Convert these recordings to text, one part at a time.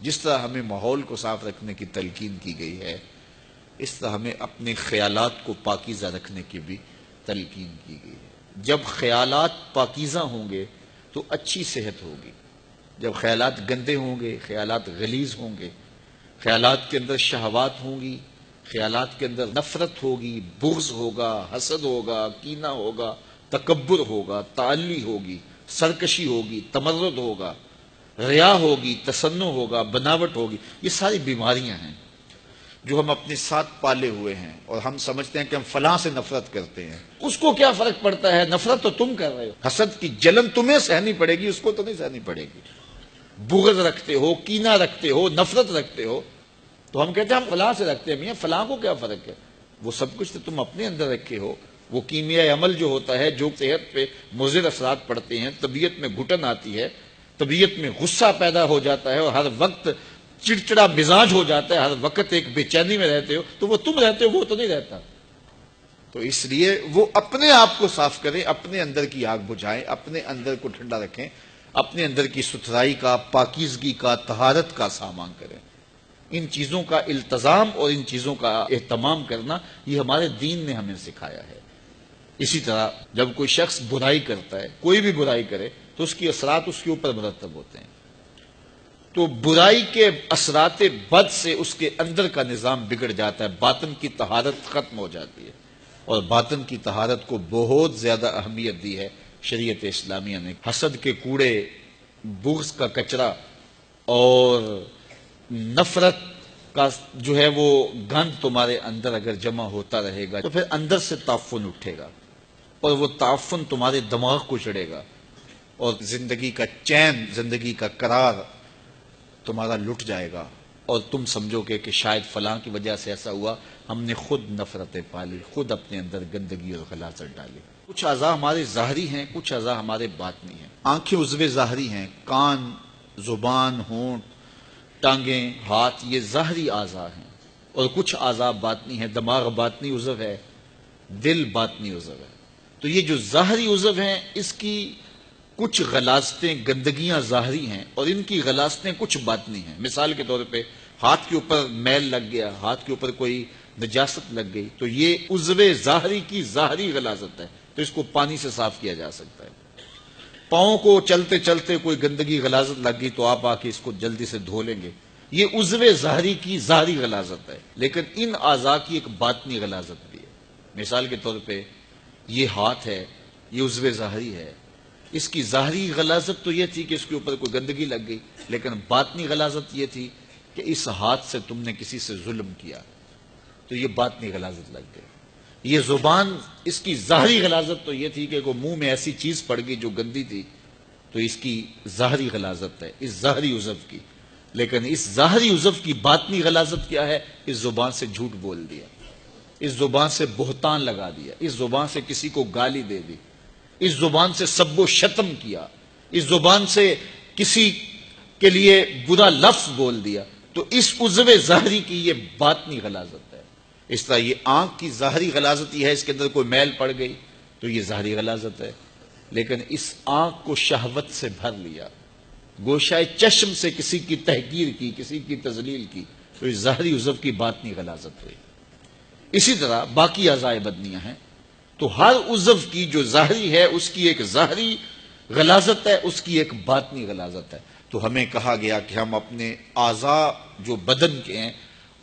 جس طرح ہمیں ماحول کو صاف رکھنے کی تلقین کی گئی ہے، اس طرح ہمیں اپنے خیالات کو پاکیزہ رکھنے کی بھی تلقین کی گئی ہے۔ جب خیالات پاکیزہ ہوں گے تو اچھی صحت ہوگی، جب خیالات گندے ہوں گے، خیالات غلیظ ہوں گے، خیالات کے اندر شہوات ہوں گی، خیالات کے اندر نفرت ہوگی، بغض ہوگا، حسد ہوگا، کینہ ہوگا، تکبر ہوگا، تعلی ہوگی، سرکشی ہوگی، تمرد ہوگا، ریا ہوگی، تصنع ہوگا، بناوٹ ہوگی، یہ ساری بیماریاں ہیں جو ہم اپنے ساتھ پالے ہوئے ہیں، اور ہم سمجھتے ہیں کہ ہم فلاں سے نفرت کرتے ہیں۔ اس کو کیا فرق پڑتا ہے؟ نفرت تو تم کر رہے ہو، حسد کی جلن تمہیں سہنی پڑے گی، اس کو تو نہیں سہنی پڑے گی۔ بغض رکھتے ہو، کینہ رکھتے ہو، نفرت رکھتے ہو، تو ہم کہتے ہیں ہم فلاں سے رکھتے ہیں، میاں فلاں کو کیا فرق ہے؟ وہ سب کچھ تو تم اپنے اندر رکھے ہو۔ وہ کیمیائی عمل جو ہوتا ہے، جو صحت پہ مضر اثرات پڑتے ہیں، طبیعت میں گھٹن آتی ہے، طبیعت میں غصہ پیدا ہو جاتا ہے، اور ہر وقت چڑچڑا مزاج ہو جاتا ہے، ہر وقت ایک بے چینی میں رہتے ہو، تو وہ تم رہتے ہو، وہ تو نہیں رہتا۔ تو اس لیے وہ اپنے آپ کو صاف کریں، اپنے اندر کی آگ بجھائیں، اپنے اندر کو ٹھنڈا رکھیں، اپنے اندر کی ستھرائی کا، پاکیزگی کا، طہارت کا سامان کریں۔ ان چیزوں کا التزام اور ان چیزوں کا اہتمام کرنا یہ ہمارے دین نے ہمیں سکھایا ہے۔ اسی طرح جب کوئی شخص برائی کرتا ہے، کوئی بھی برائی کرے، تو اس کی اثرات اس کے اوپر مرتب ہوتے ہیں۔ تو برائی کے اثرات بد سے اس کے اندر کا نظام بگڑ جاتا ہے، باطن کی طہارت ختم ہو جاتی ہے، اور باطن کی طہارت کو بہت زیادہ اہمیت دی ہے شریعت اسلامیہ نے۔ حسد کے کوڑے، بغض کا کچرا اور نفرت کا جو ہے وہ گند تمہارے اندر اگر جمع ہوتا رہے گا تو پھر اندر سے تعفن اٹھے گا، اور وہ تعفن تمہارے دماغ کو چڑھے گا، اور زندگی کا چین، زندگی کا قرار تمہارا لٹ جائے گا، اور تم سمجھو گے کہ شاید فلاں کی وجہ سے ایسا ہوا، ہم نے خود نفرتیں پالی، خود اپنے اندر گندگی اور غلاظت ڈالی۔ کچھ اعضاء ہمارے ظاہری ہیں، کچھ اعضاء ہمارے باطنی ہیں۔ آنکھیں عضو ظاہری ہیں، کان، زبان، ہونٹ، ٹانگیں، ہاتھ، یہ ظاہری اعضاء ہیں، اور کچھ اعضاء باطنی ہیں۔ دماغ باطنی عضو ہے، دل باطنی عضو ہے۔ تو یہ جو ظاہری عضو ہیں، اس کی کچھ غلاظتیں، گندگیاں ظاہری ہیں، اور ان کی غلاظتیں کچھ باطنی ہیں۔ مثال کے طور پہ ہاتھ کے اوپر میل لگ گیا، ہاتھ کے اوپر کوئی نجاست لگ گئی، تو یہ عضو ظاہری کی ظاہری غلاظت ہے، تو اس کو پانی سے صاف کیا جا سکتا ہے۔ پاؤں کو چلتے چلتے کوئی گندگی غلاظت لگ گئی تو آپ آ کے اس کو جلدی سے دھو لیں گے، یہ عضو ظاہری کی ظاہری غلاظت ہے۔ لیکن ان اعضاء کی ایک باطنی غلاظت بھی ہے۔ مثال کے طور پہ یہ ہاتھ ہے، یہ عضو ظاہری ہے، اس کی ظاہری غلاظت تو یہ تھی کہ اس کے اوپر کوئی گندگی لگ گئی، لیکن باطنی غلاظت یہ تھی کہ اس ہاتھ سے تم نے کسی سے ظلم کیا، تو یہ باطنی غلاظت لگ گئی۔ یہ زبان، اس کی ظاہری غلاظت تو یہ تھی کہ کوئی منہ میں ایسی چیز پڑ گئی جو گندی تھی، تو اس کی ظاہری غلاظت ہے، اس ظاہری عضو کی۔ لیکن اس ظاہری عضو کی باطنی غلاظت کیا ہے؟ اس زبان سے جھوٹ بول دیا، اس زبان سے بہتان لگا دیا، اس زبان سے کسی کو گالی دے دی، اس زبان سے سب و شتم کیا، اس زبان سے کسی کے لیے برا لفظ بول دیا، تو اس عضو ظاہری کی یہ باطنی غلاظت ہے۔ اس طرح یہ آنکھ کی ظاہری غلاظت یہ ہے، اس کے اندر کوئی میل پڑ گئی تو یہ ظاہری غلاظت ہے، لیکن اس آنکھ کو شہوت سے بھر لیا، گوشۂ چشم سے کسی کی تحقیر کی، کسی کی تذلیل کی، تو اس ظاہری عضو کی باطنی غلاظت ہوئی۔ اسی طرح باقی اعضاء بدنیاں ہیں، تو ہر عضو کی جو ظاہری ہے اس کی ایک ظاہری غلاظت ہے، اس کی ایک باطنی غلاظت ہے۔ تو ہمیں کہا گیا کہ ہم اپنے اعضاء جو بدن کے ہیں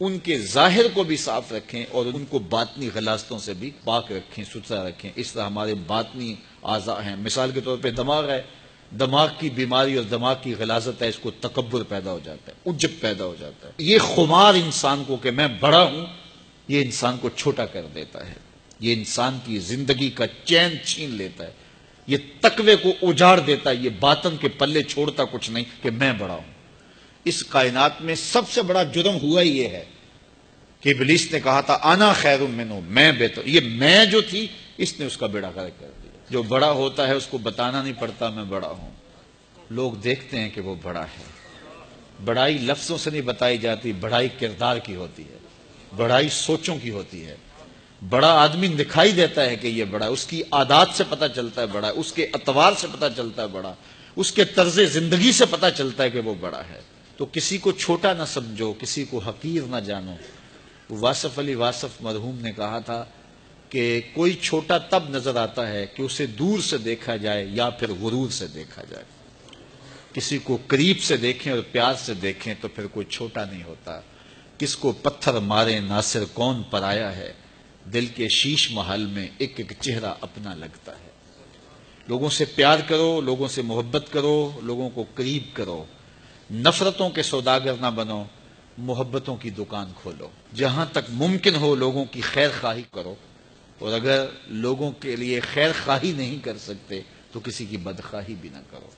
ان کے ظاہر کو بھی صاف رکھیں، اور ان کو باطنی غلاظتوں سے بھی پاک رکھیں، ستھرا رکھیں۔ اس طرح ہمارے باطنی اعضاء ہیں۔ مثال کے طور پہ دماغ ہے، دماغ کی بیماری اور دماغ کی غلاظت ہے، اس کو تکبر پیدا ہو جاتا ہے، عجب پیدا ہو جاتا ہے۔ یہ خمار انسان کو کہ میں بڑا ہوں، یہ انسان کو چھوٹا کر دیتا ہے، یہ انسان کی زندگی کا چین چھین لیتا ہے، یہ تقوی کو اجاڑ دیتا ہے، یہ باطن کے پلے چھوڑتا کچھ نہیں کہ میں بڑا ہوں۔ اس کائنات میں سب سے بڑا جرم ہوا ہی یہ ہے کہ ابلیس نے کہا تھا انا خیر منہ، میں بہتر، یہ میں جو تھی اس نے اس کا بیڑا غرق کر دیا۔ جو بڑا ہوتا ہے اس کو بتانا نہیں پڑتا میں بڑا ہوں، لوگ دیکھتے ہیں کہ وہ بڑا ہے۔ بڑائی لفظوں سے نہیں بتائی جاتی، بڑائی کردار کی ہوتی ہے، بڑائی سوچوں کی ہوتی ہے۔ بڑا آدمی دکھائی دیتا ہے کہ یہ بڑا ہے، اس کی عادات سے پتہ چلتا ہے بڑا ہے، اس کے اطوار سے پتہ چلتا ہے بڑا، اس کے طرز زندگی سے پتہ چلتا ہے کہ وہ بڑا ہے۔ تو کسی کو چھوٹا نہ سمجھو، کسی کو حقیر نہ جانو۔ واصف علی واصف مرحوم نے کہا تھا کہ کوئی چھوٹا تب نظر آتا ہے کہ اسے دور سے دیکھا جائے یا پھر غرور سے دیکھا جائے۔ کسی کو قریب سے دیکھیں اور پیار سے دیکھیں تو پھر کوئی چھوٹا نہیں ہوتا۔ کس کو پتھر مارے ناصر کون پرایا ہے، دل کے شیش محل میں ایک ایک چہرہ اپنا لگتا ہے۔ لوگوں سے پیار کرو، لوگوں سے محبت کرو، لوگوں کو قریب کرو، نفرتوں کے سوداگر نہ بنو، محبتوں کی دکان کھولو۔ جہاں تک ممکن ہو لوگوں کی خیر خواہی کرو، اور اگر لوگوں کے لیے خیر خواہی نہیں کر سکتے تو کسی کی بدخواہی بھی نہ کرو۔